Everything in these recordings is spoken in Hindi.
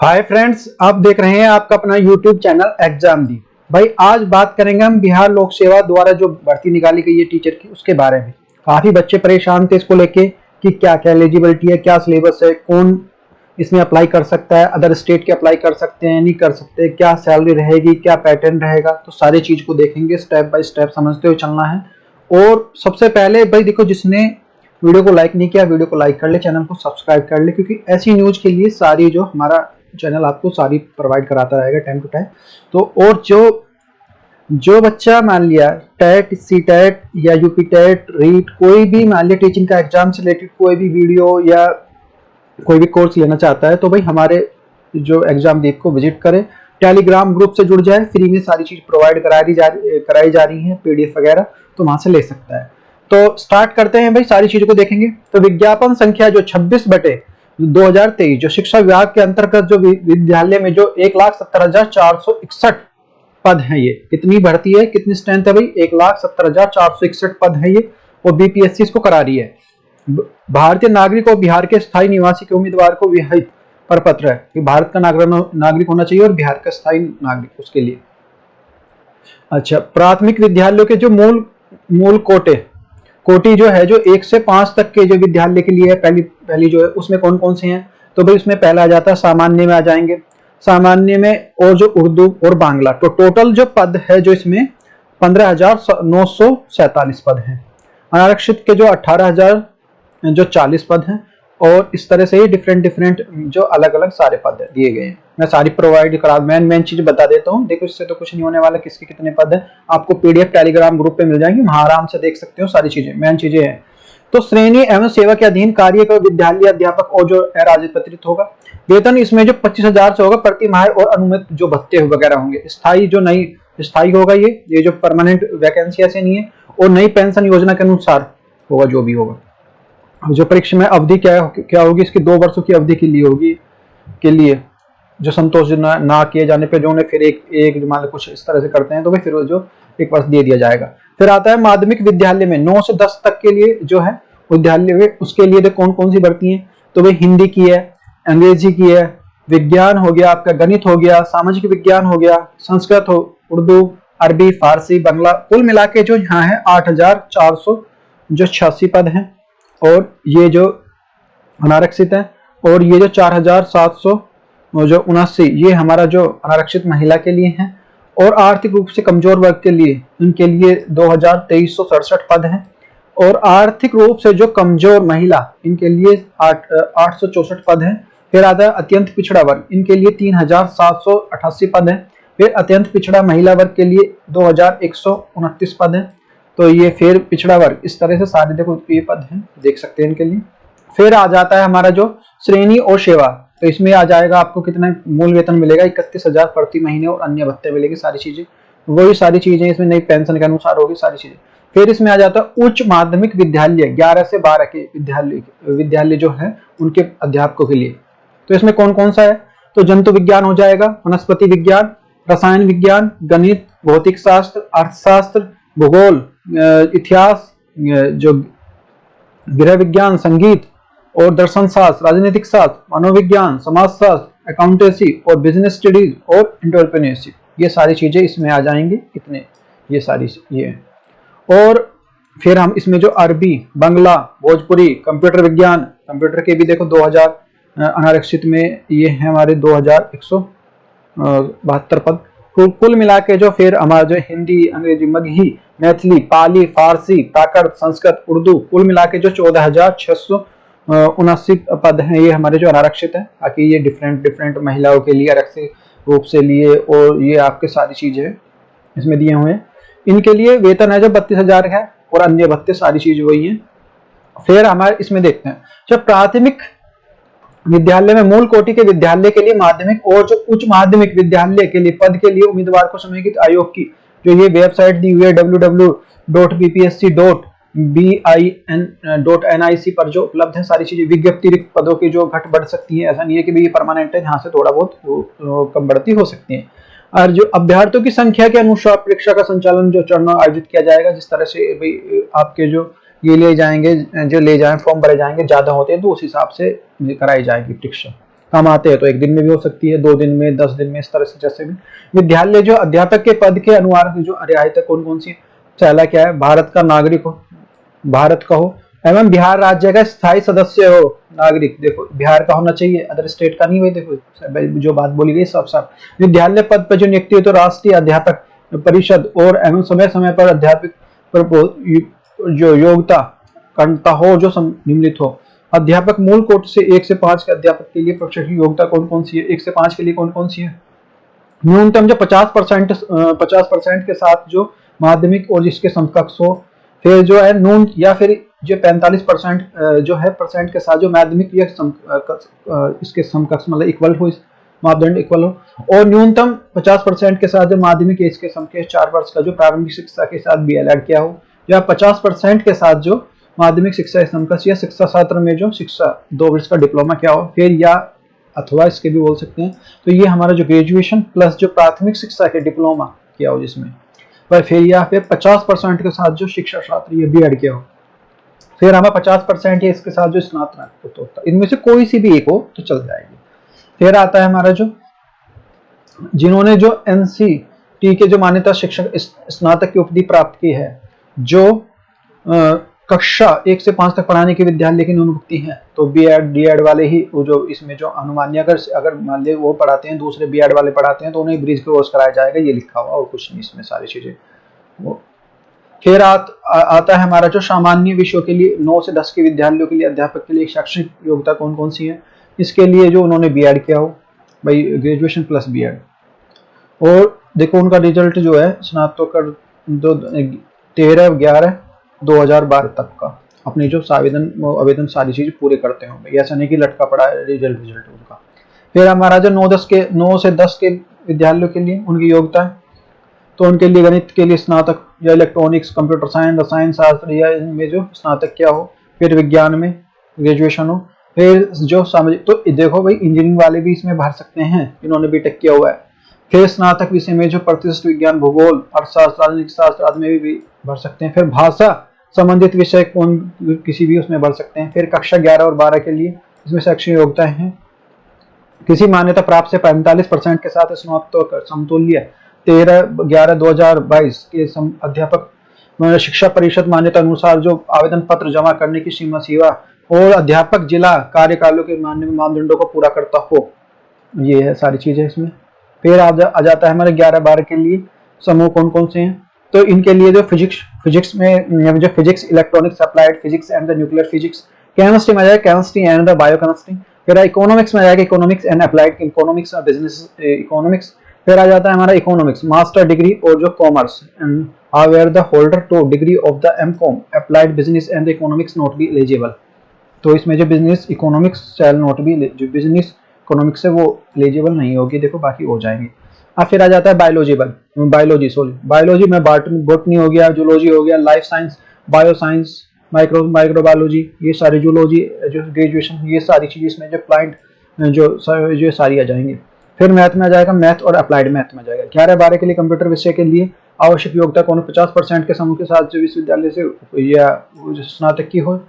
हाय फ्रेंड्स, आप देख रहे हैं आपका अपना यूट्यूब चैनल एग्जाम दी। भाई आज बात करेंगे हम बिहार लोक सेवा द्वारा जो भर्ती निकाली गई है टीचर की, उसके बारे में। काफी बच्चे परेशान थे इसको लेके कि क्या क्या एलिजिबिलिटी है, क्या सिलेबस है, कौन इसमें अप्लाई कर सकता है, अदर स्टेट के अप्लाई कर सकते हैं नहीं कर सकते, क्या सैलरी रहेगी, क्या पैटर्न रहेगा, तो सारी चीज को देखेंगे। स्टेप बाय स्टेप समझते हुए चलना है। और सबसे पहले भाई देखो, जिसने वीडियो को लाइक नहीं किया वीडियो को लाइक कर ले, चैनल को सब्सक्राइब कर ले, क्योंकि ऐसी न्यूज के लिए सारी जो हमारा चैनल आपको सारी प्रोवाइड कराता रहेगा टाइम टू टाइम। तो और जो जो बच्चा मान लिया टेट, सी टेट या यूपी टेट, रीट, कोई भी मान लिया टीचिंग का एग्जाम से रिलेटेड कोई भी वीडियो या कोई भी कोर्स लेना चाहता है, तो भाई हमारे जो एग्जाम दीप को विजिट करे, टेलीग्राम ग्रुप से जुड़ जाए। फ्री में सारी चीज प्रोवाइड कराई जा रही है, पीडीएफ वगैरह, तो वहां से ले सकता है। तो स्टार्ट करते हैं भाई, सारी चीजों को देखेंगे। तो विज्ञापन संख्या जो 26/2023 जो शिक्षा विभाग के अंतर्गत जो विद्यालय में जो 1,70,461 पद है, ये कितनी भर्ती है, कितनी स्ट्रेंथ है भाई, 1,70,461 पद है ये। और बीपीएससी इसको करा रही है। भारतीय नागरिक और बिहार के स्थायी निवासी के उम्मीदवार को विहित प्रपत्र है कि भारत का नागरिक होना चाहिए और बिहार का स्थायी नागरिक, उसके लिए। अच्छा, प्राथमिक विद्यालयों के जो मूल कोटि जो है, जो 1 से 5 तक के जो विद्यालय के लिए है, पहली जो है, उसमें कौन कौन से हैं? तो भाई उसमें पहला आ जाता है सामान्य में, आ जाएंगे सामान्य में, और जो उर्दू और बांग्ला। तो टोटल जो पद है जो इसमें 15,947 पद हैं। अनारक्षित के जो 18,040 पद हैं। और इस तरह से ये डिफरेंट जो अलग अलग सारे पद दिए गए हैं। मैं सारी प्रोवाइड करा, मेन चीज बता देता हूँ। देखो, इससे तो कुछ नहीं होने वाला, किसके कितने पद है आपको पीडीएफ टेलीग्राम ग्रुप पे मिल जाएंगे, वहां आराम से देख सकते हो। सारी चीजें मेन चीजें हैं। तो श्रेणी एवं सेवा के अधीन कार्य का विद्यालय अध्यापक और जो राजपत्रित होगा। वेतन इसमें जो 25,000 से होगा प्रति माह, और अनुमित जो भत्ते वगैरह होंगे। स्थायी जो नई स्थायी होगा, ये जो परमानेंट वैकेंसी ऐसे नहीं है। और नई पेंशन योजना के अनुसार होगा जो भी होगा। जो परीक्षा में अवधि क्या होगी, इसकी 2 वर्षों की अवधि के लिए होगी, के लिए जो संतोष ना किए जाने पे जो उन्हें फिर एक मान लो कुछ इस तरह से करते हैं, तो भाई फिर वो जो 1 वर्ष दे दिया जाएगा। फिर आता है माध्यमिक विद्यालय में 9 से 10 तक के लिए जो है विद्यालय में, उसके लिए कौन कौन सी भर्ती है? तो भाई हिंदी की है, अंग्रेजी की है, विज्ञान हो गया आपका, गणित हो गया, सामाजिक विज्ञान हो गया, संस्कृत हो, उर्दू, अरबी, फारसी, बांग्ला, कुल मिला के जो यहाँ है 8,486 पद हैं। और ये जो अनारक्षित है, और ये जो 4,779 ये हमारा जो अनारक्षित महिला के लिए है। और आर्थिक रूप से कमजोर वर्ग के लिए, इनके लिए 2,2367 पद हैं। और आर्थिक रूप से जो कमजोर महिला, इनके लिए 864 पद हैं। फिर आता है अत्यंत पिछड़ा वर्ग, इनके लिए 3,788 पद हैं। फिर अत्यंत पिछड़ा महिला वर्ग के लिए 2,129 पद हैं। तो ये फिर पिछड़ा वर्ग, इस तरह से सारे देखो ये पद हैं, देख सकते हैं इनके लिए। फिर आ जाता है हमारा जो श्रेणी और सेवा। तो इसमें आ जाएगा आपको कितना मूल वेतन मिलेगा, 31,000 प्रति महीने, और अन्य भत्ते मिलेंगे। सारी चीजें वही सारी चीजें इसमें नई पेंशन के अनुसार होगी सारी चीजें। फिर इसमें आ जाता है उच्च माध्यमिक विद्यालय, 11 से 12 के विद्यालय जो है उनके अध्यापकों के लिए। तो इसमें कौन कौन सा है? तो जंतु विज्ञान हो जाएगा, वनस्पति विज्ञान, रसायन विज्ञान, गणित, भौतिक शास्त्र, अर्थशास्त्र, भूगोल, इतिहास, जो गृह विज्ञान, संगीत और दर्शन शास्त्र, राजनीतिक शास्त्र, मनोविज्ञान, समाज शास्त्र, अकाउंटेंसी और बिजनेस स्टडीज और एंटरप्रेन्योरशिप, ये सारी चीजें इसमें आ जाएंगे। कितने ये सारी ये। और फिर हम इसमें जो अरबी, बांग्ला, भोजपुरी, कंप्यूटर विज्ञान, कंप्यूटर के भी देखो 2,000 अनारक्षित में ये है हमारे 2,172 पद। कुल मिला के जो फिर हमारा जो हिंदी, अंग्रेजी, मगही, मैथिली, पाली, फारसी, प्राकृत, संस्कृत, उर्दू, कुल मिला के जो 14,679 पद हैं, ये हमारे जो अनारक्षित है। बाकी ये डिफरेंट महिलाओं के लिए आरक्षित रूप से लिए, और ये आपके सारी चीजें इसमें दिए हुए हैं। इनके लिए वेतन है जो 32,000 है, और अन्य भत्ते सारी चीज वही है। फिर हमारे इसमें देखते हैं जब प्राथमिक विद्यालय में मूल कोटि के विद्यालय के लिए माध्यमिक और जो उच्च माध्यमिक विद्यालय के लिए पद के लिए उम्मीदवार को समेकित आयोग की जो ये वेबसाइट दी हुई है www.bpsc.bin.nic पर जो उपलब्ध है सारी चीजें। विज्ञप्ति रिक्त पदों की जो घट बढ़ सकती है, ऐसा नहीं है कि भाई ये परमानेंट है, यहाँ से थोड़ा बहुत कम बढ़ती हो सकती है। और जो अभ्यर्थियों की संख्या के अनुसार परीक्षा का संचालन जो चरणों आयोजित किया जाएगा, जिस तरह से भाई आपके जो ये ले जाए फॉर्म भरे जाएंगे, ज्यादा होते हैं तो उस हिसाब से कराई जाएगी परीक्षा। कम आते हैं तो एक दिन में भी हो सकती है, 2 दिन में, 10 दिन में, इस तरह से जैसे भी। विद्यालय जो अध्यापक के पद के अनुसार जो रियायतें कौन कौन सी है? पहला क्या है? भारत का नागरिक हो, भारत का हो, एवं बिहार राज्य का स्थायी सदस्य हो। नागरिक देखो बिहार का होना चाहिए, अदर स्टेट का नहीं। भाई देखो जो बात बोली गई सब सब। विद्यालय पद पर जो नियुक्ति हो तो राष्ट्रीय अध्यापक परिषद और एवं समय समय पर अध्यापक पर जो योग्यता करता हो जो निम्नलिखित हो। अध्यापक मूल कोट से 1 से 5 के अध्यापक के लिए प्रशिक्षण योग्यता कौन कौन सी है? 1 से 5 के लिए कौन कौन सी है? न्यूनतम जो 50% के साथ जो माध्यमिक और जिसके समकक्ष हो। फिर जो है नून या फिर जो 45% जो है परसेंट के साथ जो माध्यमिक या इसके समकक्ष मतलब इक्वल हो, इस मापदंड इक्वल हो। और न्यूनतम 50% के साथ जो माध्यमिक इसके समकक्ष 4 वर्ष का जो प्रारंभिक शिक्षा के साथ BLED किया हो, या 50% के साथ जो माध्यमिक शिक्षा समकक्ष या शिक्षा शास्त्र में जो शिक्षा 2 वर्ष का डिप्लोमा किया हो। फिर या अथवा इसके भी बोल सकते हैं। तो ये हमारा जो ग्रेजुएशन प्लस जो प्राथमिक शिक्षा के डिप्लोमा किया हो जिसमें, पर फिर या फिर 50% के साथ जो शिक्षा शास्त्र ये BEd किया हो। फिर हमें 50% है इसके साथ जो स्नातक होता है, इनमें से कोई सी भी एक हो तो चल जाएगी। फिर आता है हमारा जो जिन्होंने जो NCT के जो मान्यता शिक्षक स्नातक की उपाधि प्राप्त की है, जो कक्षा 1 से 5 तक पढ़ाने के विद्यालय की न्यूनमुक्ति है, तो BEd DEd वाले ही वो जो इसमें जो अनुमान्य अगर मान लिया वो पढ़ाते हैं, दूसरे BEd वाले पढ़ाते हैं तो उन्हें ब्रिज कोर्स कराया जाएगा, ये लिखा हुआ और कुछ नहीं इसमें सारी चीजें। फिर आता है हमारा जो सामान्य विषयों के लिए 9 से 10 के विद्यालयों के लिए अध्यापक के लिए शैक्षणिक योग्यता कौन कौन सी है? इसके लिए जो उन्होंने BEd किया हो, भाई ग्रेजुएशन प्लस BEd। और देखो उनका रिजल्ट जो है स्नातकोत्तर 13/11/2012 तक का अपनी जो आवेदन सारी चीज पूरे करते हो, भाई ऐसा नहीं कि लटका पड़ा है रिजल्ट उनका। फिर हमारा जो 9 से 10 के विद्यालयों के लिए उनकी योग्यता है, तो उनके लिए गणित के लिए स्नातक या इलेक्ट्रॉनिक्स, कंप्यूटर साइंस, रसायन शास्त्र या इनमें जो स्नातक क्या हो। फिर विज्ञान में ग्रेजुएशन हो। फिर जो सामाजिक, तो देखो भाई इंजीनियरिंग वाले भी इसमें भर सकते हैं इन्होंने BTech किया हुआ है। फिर स्नातक विषय में जो प्रतिष्ठित विज्ञान, भूगोल, अर्थशास्त्र, राजनीतिक शास्त्र आदि में भी भर सकते हैं। फिर भाषा संबंधित विषय कौन किसी भी उसमें भर सकते हैं। फिर कक्षा 11 और 12 के लिए इसमें शैक्षणिक योग्यताएं हैं, किसी मान्यता प्राप्त से 45% के साथ स्नातक समतुल्य 13/11/2022 के अध्यापक शिक्षा परिषद मान्यता अनुसार जो आवेदन पत्र जमा करने की सीमा और अध्यापक जिला कार्यकालों के मानदंडों को पूरा करता हो। ये है सारी चीजें इसमें। फिर आ जाता है हमारे 11-12 के लिए समूह कौन कौन से हैं। तो इनके लिए जो फिजिक्स में जो physics, electronics, applied physics and the nuclear physics. Chemistry में आ जाएगा केमिस्ट्री एंड द बायोकेमिस्ट्री। फिर इकोनॉमिक्स में आ जाएगा इकोनॉमिक्स एंड अप्लाइड इकोनॉमिक्स और बिजनेस इकोनॉमिक्स। फिर आ जाता है हमारा इकोनॉमिक्स मास्टर डिग्री और जो commerce and however the holder two degree of the M.Com applied business and the economics not be eligible. तो इसमें जो business economics shall not be, जो बिजनेस इकोनॉमिक्स है वो एलिजिबल नहीं होगी, देखो बाकी हो जाएंगे। अब फिर आ जाता है बायोलॉजी में बॉटनी हो गया, जूलॉजी हो गया, life science, bio science, microbiology, ये सारी जूलॉजी जो ग्रेजुएशन, ये सारी चीजें इसमें जो अप्लाइड जो सारी आ जाएंगी। फिर मैथ में आ जाएगा, मैथ और अप्लाइड मैथ में आ जाएगा। 11-12 के लिए कंप्यूटर विषय के लिए आवश्यक योग्यता कौन 50% के समूह के साथ जो विश्वविद्यालय से या स्नातक की हो,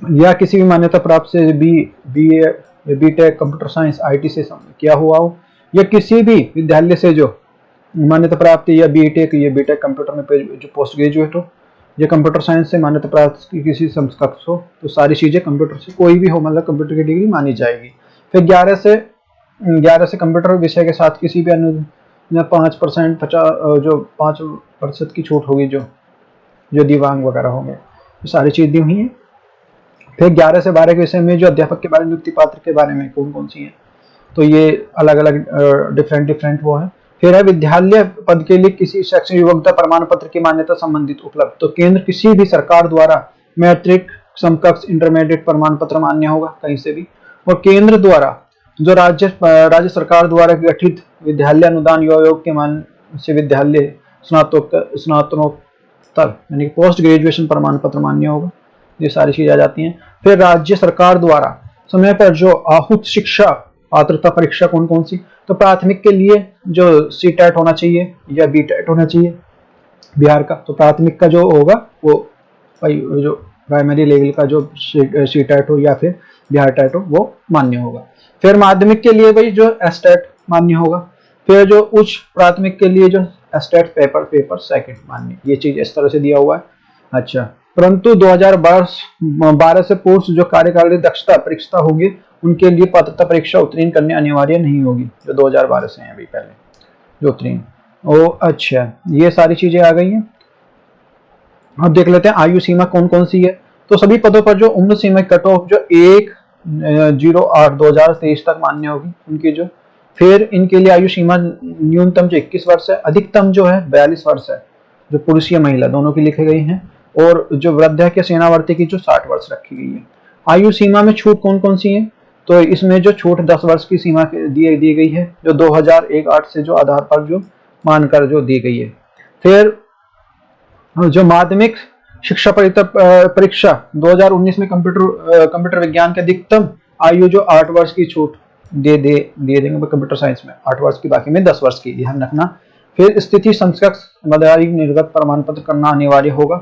या किसी भी मान्यता प्राप्त से BTech कंप्यूटर साइंस IT से किया हुआ हो, या किसी भी विद्यालय से जो मान्यता प्राप्त या BTech या BTech कंप्यूटर में जो पोस्ट ग्रेजुएट हो, या कंप्यूटर साइंस से मान्यता प्राप्त की किसी समकक्ष हो, तो सारी चीजें कंप्यूटर से कोई भी हो मतलब कंप्यूटर की डिग्री मानी जाएगी। फिर 11 से कंप्यूटर विषय के साथ किसी भी अन्य 5% जो 5% की छूट होगी, जो दिव्यांग वगैरह होंगे, तो सारी चीज दी हुई है। फिर 11 से 12 के विषय में जो अध्यापक के बारे में नियुक्ति पात्र के बारे में कौन कौन सी है, तो ये अलग अलग डिफरेंट वो है। फिर है विद्यालय पद के लिए किसी शैक्षणिक योग्यता प्रमाण पत्र की मान्यता संबंधित उपलब्ध, तो केंद्र किसी भी सरकार द्वारा मैट्रिक, समकक्ष, इंटरमीडिएट प्रमाण पत्र मान्य होगा कहीं से भी। और केंद्र द्वारा जो राज्य सरकार द्वारा गठित विद्यालय अनुदान आयोग के मान से विद्यालय स्नातकोत्तर यानी पोस्ट ग्रेजुएशन प्रमाण पत्र मान्य होगा। ये सारी चीजें आ जाती हैं। फिर राज्य सरकार द्वारा समय पर जो आहूत शिक्षा पात्रता परीक्षा कौन कौन सी, तो प्राथमिक के लिए जो CTET होना चाहिए या BTET होना चाहिए बिहार का, तो प्राथमिक का जो होगा वो भाई जो प्राइमरी लेवल का जो CTET हो या फिर बिहार टेट हो वो मान्य होगा। फिर माध्यमिक के लिए भाई जो एस्टेट मान्य होगा। फिर जो उच्च प्राथमिक के लिए जो एस्टेट पेपर सेकंड मान्य, ये चीज इस तरह से दिया हुआ है। अच्छा, परंतु 2012 से पूर्व जो कार्यकारिणी दक्षता परीक्षा होगी उनके लिए पात्रता परीक्षा उत्तीर्ण करने अनिवार्य नहीं होगी, जो 2012 से है अभी पहले जो उत्तीर्ण। ओ अच्छा, ये सारी चीजें आ गई हैं। अब देख लेते हैं आयु सीमा कौन कौन सी है। तो सभी पदों पर जो उम्र सीमा कट ऑफ जो 1/08/2023 तक मान्य होगी उनकी जो। फिर इनके लिए आयु सीमा न्यूनतम जो 21 वर्ष है, अधिकतम जो है 42 वर्ष है, जो पुरुष या महिला दोनों की लिखी गई है। और जो वृद्धाप्य सेनावर्ती की जो 60 वर्ष रखी गई है। आयु सीमा में छूट कौन कौन सी है, तो इसमें जो छूट 10 वर्ष की सीमा दी गई है, जो 2001-8 से जो आधार पर जो मानकर जो दी गई है। फिर जो माध्यमिक शिक्षा परीक्षा 2019 में कंप्यूटर विज्ञान के अधिकतम आयु जो 8 वर्ष की छूट दे देंगे कंप्यूटर साइंस में 8 वर्ष की, बाकी में 10 वर्ष की, ध्यान रखना। फिर स्थिति समकक्ष मदयारी निर्गत प्रमाण पत्र करना अनिवार्य होगा।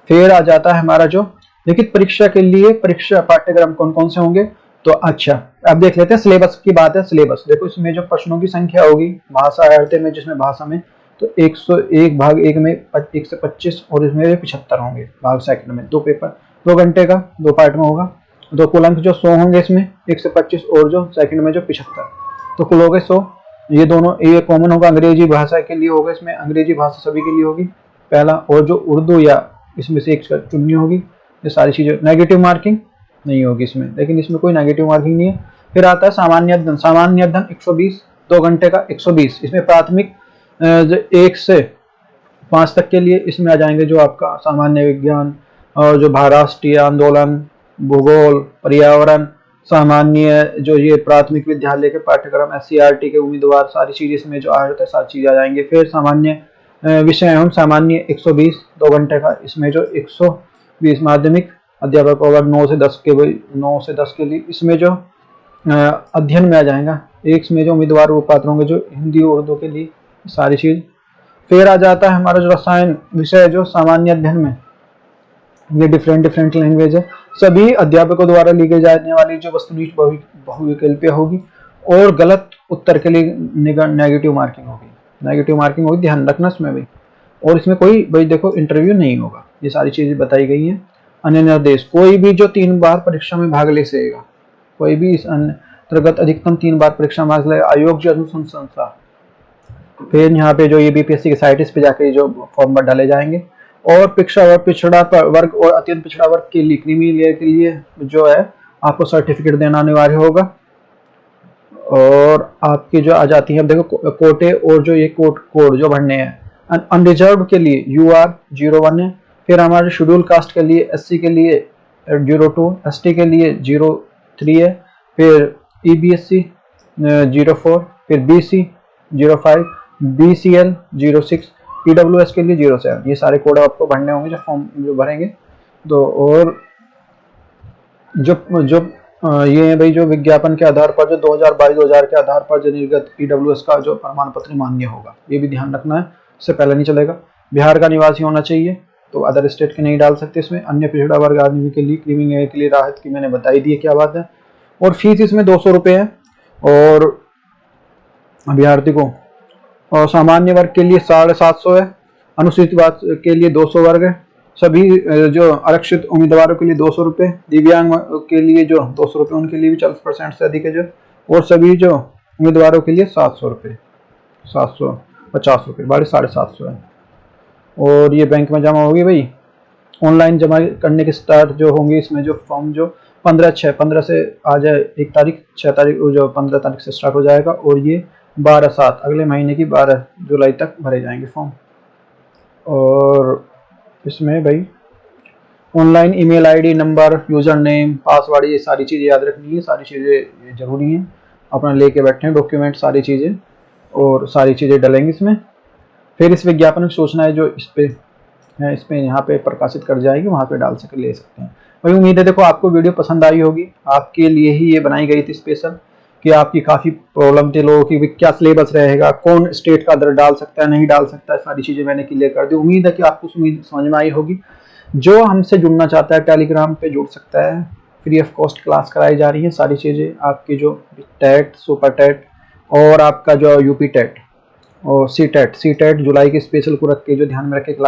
फिर आ जाता है हमारा जो लिखित परीक्षा के लिए परीक्षा पाठ्यक्रम कौन कौन से होंगे। तो अच्छा, अब देख लेते हैं सिलेबस की बात है। सिलेबस देखो, इसमें जो प्रश्नों की संख्या होगी भाषा आयते में, जिसमें भाषा में तो 101 भाग 1 में 1 से 25 और इसमें 75 होंगे भाग सेकंड में। 2 पेपर 2 घंटे का 2 पार्ट में होगा। तो कुल अंक जो 100 होंगे इसमें 1 से 25 और जो सेकंड में जो 75, तो कुल हो गए 100। ये दोनों ये कॉमन होगा, अंग्रेजी भाषा के लिए होगा, इसमें अंग्रेजी भाषा सभी के लिए होगी पहला। और जो उर्दू या इसमें से एक चुननी होगी। ये सारी चीजें, नेगेटिव मार्किंग नहीं होगी इसमें, लेकिन इसमें कोई नेगेटिव मार्किंग नहीं है। फिर आता है सामान्य अध्ययन। सामान्य अध्ययन 120 2 घंटे का 120। इसमें प्राथमिक 1 से 5 तक के लिए इसमें आ जाएंगे जो आपका सामान्य विज्ञान और जो राष्ट्रीय आंदोलन, भूगोल, पर्यावरण, सामान्य जो ये प्राथमिक विद्यालय के पाठ्यक्रम, SCRT के उम्मीदवार, सारी चीज इसमें जो आ है सारी चीजें आ जाएंगे। फिर सामान्य विषय एवं सामान्य 120 2 घंटे का, इसमें जो 120 माध्यमिक अध्यापक होगा 9 से 10 के लिए, इसमें जो अध्ययन में आ जाएगा। एक में जो उम्मीदवार वो पात्र होंगे जो हिंदी और उर्दू के लिए सारी चीज। फिर आ जाता है हमारा जो रसायन विषय जो सामान्य अध्ययन में, ये डिफरेंट लैंग्वेज है। सभी अध्यापकों द्वारा ली जाने वाली जो वस्तुनिष्ठ बहुविकल्पीय होगी और गलत उत्तर के लिए नेगेटिव मार्किंग होगी, ध्यान रखना इसमें भी। और इसमें कोई भाई देखो इंटरव्यू नहीं होगा, ये सारी चीजें बताई गई हैं। अन्य निर्देश, कोई भी जो 3 बार परीक्षा में भाग ले सकेगा, कोई भी इस अंतर्गत अधिकतम 3 बार परीक्षा में भाग ले, आयोग जो अनुसंधान संस्था। फिर यहाँ पे जो ये BPSC की साइट, इस पे जाके जो फॉर्म डाले जाएंगे। और पिछड़ा वर्ग और अत्यंत पिछड़ा वर्ग के लिए, क्रीमी लेयर के लिए जो है आपको सर्टिफिकेट देना अनिवार्य होगा। और आपकी जो आ जाती है, अब देखो कोटे और जो ये कोड जो भरने हैं। अनरिजर्व के लिए UR 01 है। फिर हमारे शेड्यूल कास्ट के लिए SC के लिए 02, ST के लिए 03 है। फिर EBSC 04, फिर BC 05, BCL 06, EWS के लिए 07। ये सारे कोड आपको भरने होंगे जो फॉर्म जो भरेंगे। तो और जो ये भाई जो विज्ञापन के आधार पर जो 2022-2000 के आधार पर जो निर्गत EWS का जो प्रमाण पत्र मान्य होगा, ये भी ध्यान रखना है, इससे पहले नहीं चलेगा। बिहार का निवासी होना चाहिए, तो अदर स्टेट के नहीं डाल सकते इसमें। अन्य पिछड़ा वर्ग आदमी के लिए, क्रीमी लेयर के लिए राहत की मैंने बताई दी है क्या बात है। और फीस इसमें 200 रुपये है और अभ्यर्थी को। और सामान्य वर्ग के लिए 750 है। अनुसूचित वर्ग के लिए 200 वर्ग है। सभी जो आरक्षित उम्मीदवारों के लिए 200 रुपये, दिव्यांग के लिए जो 200 रुपये, उनके लिए भी 40% से अधिक है जो। और सभी जो उम्मीदवारों के लिए 700 रुपये, 750 रुपये, 750 है। और ये बैंक में जमा होगी भाई। ऑनलाइन जमा करने के स्टार्ट जो होंगे इसमें जो फॉर्म जो 15 से आ जाए 1 तारीख, 6 तारीख जो 15 तारीख से स्टार्ट हो जाएगा। और ये 12/7 अगले महीने की 12 जुलाई तक भरे जाएंगे फॉर्म। और इसमें भाई online email ID, number, user name, password, ये सारी चीज़ें याद रखनी है। सारी चीज़ें जरूरी हैं, अपना लेके बैठे हैं डॉक्यूमेंट, सारी चीज़ें और सारी चीज़ें डलेंगी इसमें। फिर इस विज्ञापन की सूचना है जो इस पे है, इस पे यहाँ पे प्रकाशित कर जाएगी, वहाँ पे डाल सके ले सकते हैं। भाई उम्मीद है देखो आपको वीडियो पसंद आई होगी, आपके लिए ही ये बनाई गई थी स्पेशल, कि आपकी काफ़ी प्रॉब्लम थी लोगों की क्या सिलेबस रहेगा, कौन स्टेट का दर डाल सकता है नहीं डाल सकता है, सारी चीज़ें मैंने क्लियर कर दी। उम्मीद है कि आपको उम्मीद समझ में आई होगी। जो हमसे जुड़ना चाहता है टेलीग्राम पे जुड़ सकता है, फ्री ऑफ कॉस्ट क्लास कराई जा रही है। सारी चीज़ें आपकी जो टेट, सुपर टेट और आपका जो यूपी टेट और सी टेट जुलाई के स्पेशल को रख के जो ध्यान में रख के क्लास